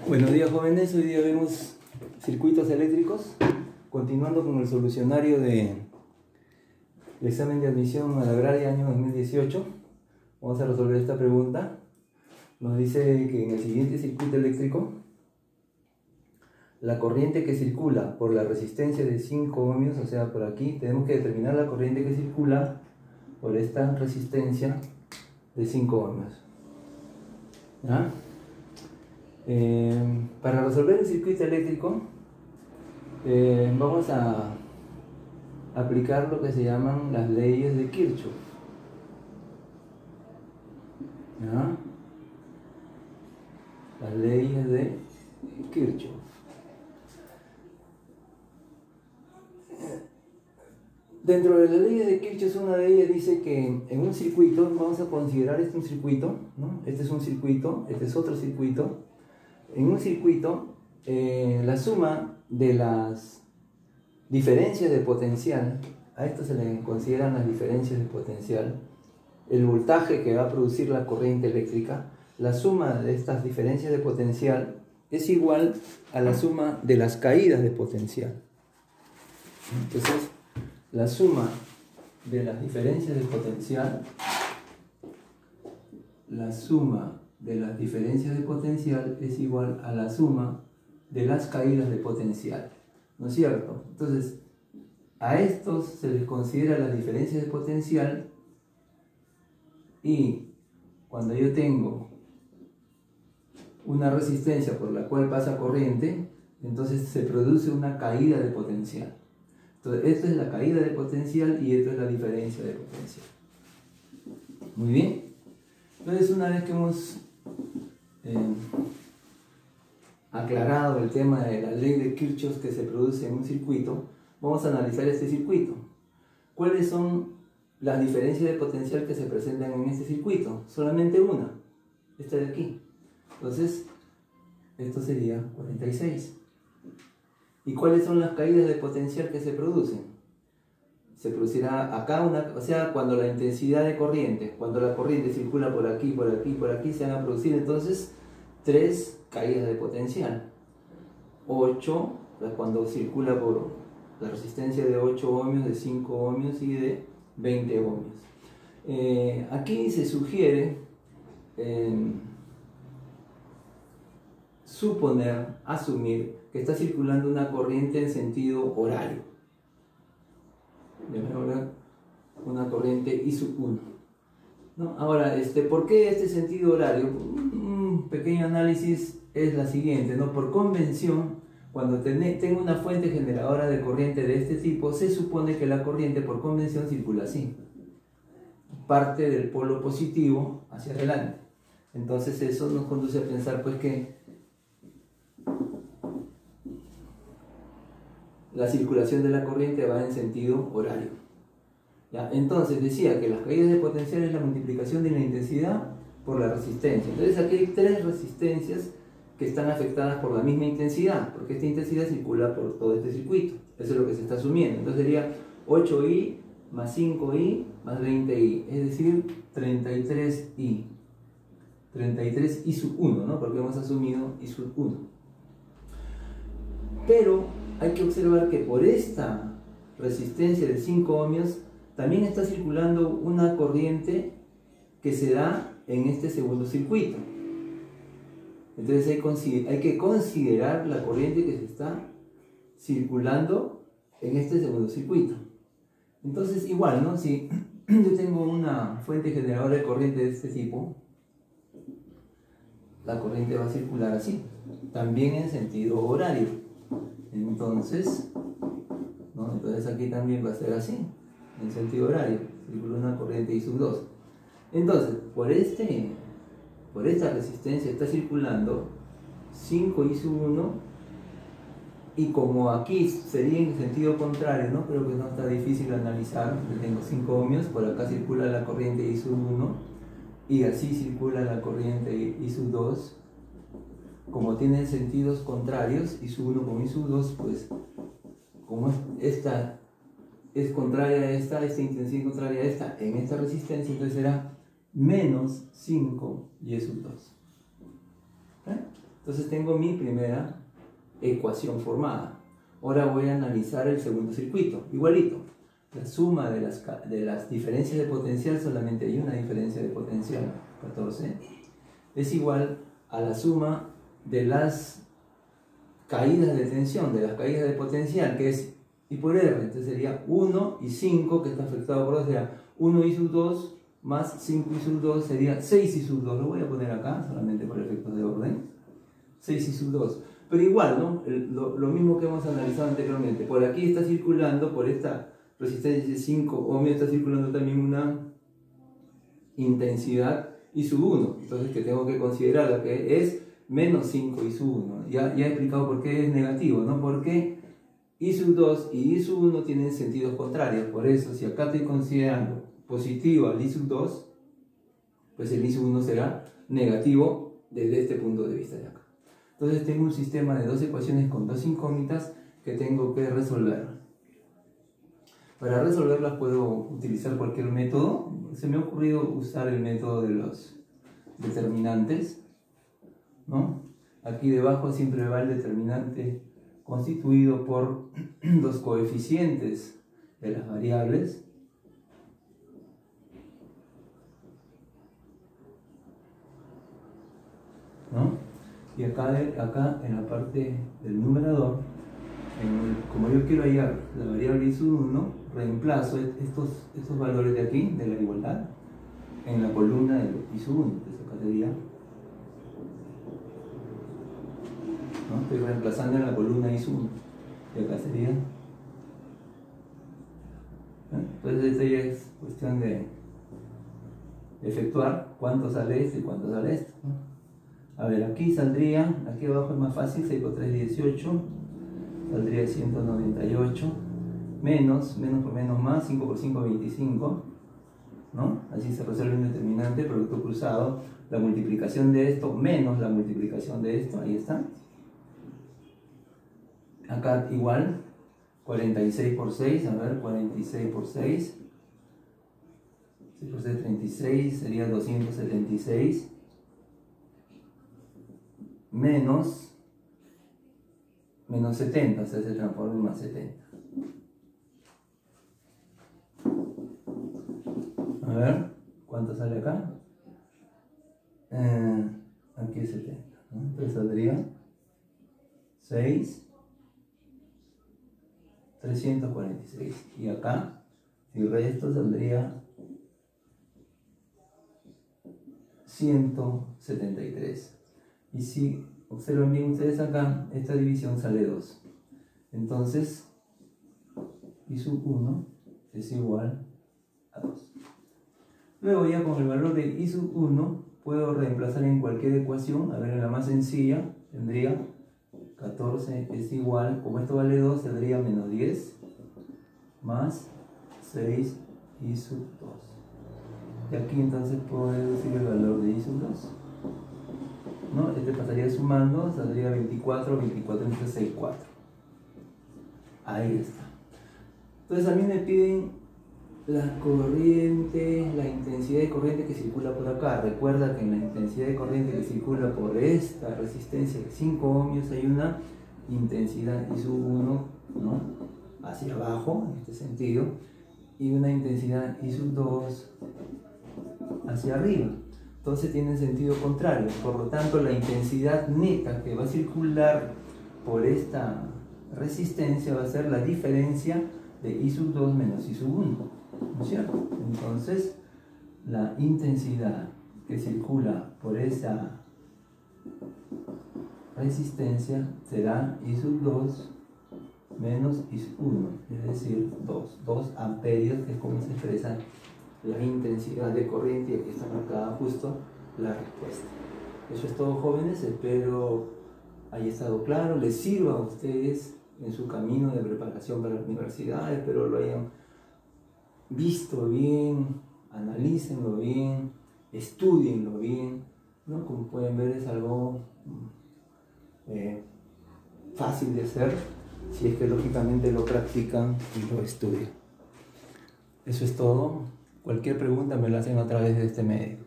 Buenos días, jóvenes. Hoy día vemos circuitos eléctricos, continuando con el solucionario del examen de admisión a la agraria año 2018. Vamos a resolver esta pregunta. Nos dice que en el siguiente circuito eléctrico, la corriente que circula por la resistencia de 5 ohmios, o sea, por aquí, tenemos que determinar la corriente que circula por esta resistencia de 5 ohmios. ¿Ya? Para resolver el circuito eléctrico vamos a aplicar lo que se llaman las leyes de Kirchhoff. ¿Ya? Las leyes de Kirchhoff. Dentro de las leyes de Kirchhoff, una de ellas dice que en un circuito, vamos a considerar este un circuito, ¿no? Este es un circuito, este es otro circuito. En un circuito, la suma de las diferencias de potencial, a esto se le consideran las diferencias de potencial, el voltaje que va a producir la corriente eléctrica, la suma de estas diferencias de potencial es igual a la suma de las caídas de potencial. Entonces, la suma de las diferencias de potencial, es igual a la suma de las caídas de potencial, ¿no es cierto? Entonces, a estos se les considera las diferencias de potencial, y cuando yo tengo una resistencia por la cual pasa corriente, entonces se produce una caída de potencial. Entonces, esto es la caída de potencial y esto es la diferencia de potencial. Muy bien. Entonces, una vez que hemos aclarado el tema de la ley de Kirchhoff que se produce en un circuito, vamos a analizar este circuito. ¿Cuáles son las diferencias de potencial que se presentan en este circuito? Solamente una, esta de aquí. Entonces, esto sería 46. ¿Y cuáles son las caídas de potencial que se producen? Se producirá acá o sea, cuando la intensidad de corriente, cuando la corriente circula por aquí, por aquí, por aquí, se van a producir entonces 3 caídas de potencial. 8, cuando circula por la resistencia de 8 ohmios, de 5 ohmios y de 20 ohmios. Aquí se sugiere asumir que está circulando una corriente en sentido horario. Una corriente I1, ¿no? Ahora, ¿por qué este sentido horario? Un pequeño análisis es la siguiente, ¿no? Por convención, cuando tengo una fuente generadora de corriente de este tipo, se supone que la corriente por convención circula así, parte del polo positivo hacia adelante. Entonces eso nos conduce a pensar pues que la circulación de la corriente va en sentido horario. ¿Ya? Entonces decía que las caídas de potencial es la multiplicación de la intensidad por la resistencia. Entonces aquí hay 3 resistencias que están afectadas por la misma intensidad, porque esta intensidad circula por todo este circuito. Eso es lo que se está asumiendo. Entonces sería 8I más 5I más 20I, es decir, 33I. 33I1, ¿no? Porque hemos asumido I1. Pero hay que observar que por esta resistencia de 5 ohmios también está circulando una corriente que se da en este segundo circuito. Entonces hay que considerar la corriente que se está circulando en este segundo circuito. Entonces igual, ¿no? Si yo tengo una fuente generadora de corriente de este tipo, la corriente va a circular así, también en sentido horario. Entonces aquí también va a ser así, en sentido horario, circula una corriente I2. Entonces, por esta resistencia está circulando 5I1, y como aquí sería en sentido contrario, ¿no? Creo que no está difícil analizar, tengo 5 ohmios, por acá circula la corriente I1, y así circula la corriente I2. Como tienen sentidos contrarios, I1 con I2, pues como esta es contraria a esta intensidad contraria a esta en esta resistencia, entonces será menos 5 Y2. Entonces tengo mi primera ecuación formada. Ahora voy a analizar el segundo circuito, igualito. La suma de las diferencias de potencial, solamente hay una diferencia de potencial, 14, es igual a la suma de las caídas de tensión, de las caídas de potencial, que es I por R. Entonces sería 1 y 5, que está afectado por 2, sería 1 I sub 2 más 5 I sub 2 sería 6 I sub 2. Lo voy a poner acá, solamente por efectos de orden. 6 I sub 2. Pero igual, ¿no? Lo mismo que hemos analizado anteriormente. Por aquí está circulando, por esta resistencia de 5 ohmios, está circulando también una intensidad I sub 1. Entonces, que tengo que considerar la que es menos 5 I sub 1. Ya he explicado por qué es negativo, ¿no? Porque I sub 2 y I sub 1 tienen sentidos contrarios. Por eso, si acá estoy considerando positivo al I sub 2, pues el I sub 1 será negativo desde este punto de vista de acá. Entonces tengo un sistema de dos ecuaciones con dos incógnitas que tengo que resolver. Para resolverlas puedo utilizar cualquier método. Se me ha ocurrido usar el método de los determinantes, ¿no? Aquí debajo siempre va el determinante constituido por los coeficientes de las variables. ¿No? Y acá en la parte del numerador, como yo quiero hallar la variable I sub 1, reemplazo estos valores de aquí, de la igualdad, en la columna de I sub 1. Entonces acá sería, ¿no? Estoy reemplazando en la columna I sub 1. Y acá sería, ¿no? Entonces esto ya es cuestión de efectuar cuánto sale esto y cuánto sale esto, ¿no? A ver, aquí saldría, aquí abajo es más fácil, 6 por 3, 18, saldría 198, menos por menos más, 5 por 5, 25, ¿no? Así se resuelve un determinante, producto cruzado, la multiplicación de esto menos la multiplicación de esto, ahí está. Acá igual, 46 por 6, a ver, 46 por 6, 6 por 6, 36, sería 276. Menos 70, o sea, se transforma en más 70. A ver, ¿cuánto sale acá? Aquí es 70, ¿no? Entonces saldría 6, 346. Y acá, si resto, saldría 173. Y si observan bien ustedes acá, esta división sale 2. Entonces, I sub 1 es igual a 2. Luego ya con el valor de I sub 1 puedo reemplazar en cualquier ecuación. A ver, en la más sencilla tendría 14 es igual, como esto vale 2, tendría menos 10 más 6 I sub 2. Y aquí entonces puedo deducir el valor de I sub 2. ¿No? Este pasaría sumando, saldría 24, 24 entre 6, 4. Ahí está. Entonces a mí me piden la corriente, la intensidad de corriente que circula por acá. Recuerda que en la intensidad de corriente que circula por esta resistencia de 5 ohmios hay una intensidad I sub 1, ¿no? Hacia abajo, en este sentido, y una intensidad I sub 2 hacia arriba. Entonces tienen sentido contrario, por lo tanto la intensidad neta que va a circular por esta resistencia va a ser la diferencia de I sub 2 menos I sub 1, ¿no es cierto? Entonces la intensidad que circula por esa resistencia será I sub 2 menos I sub 1, es decir, 2 amperios, que es como se expresa la intensidad de corriente, y aquí está marcada justo la respuesta. Eso es todo, jóvenes, espero haya estado claro, les sirva a ustedes en su camino de preparación para la universidad, espero lo hayan visto bien, analícenlo bien, estudienlo bien, ¿no? Como pueden ver es algo fácil de hacer, si es que lógicamente lo practican y lo estudian. Eso es todo. Cualquier pregunta me la hacen a través de este medio.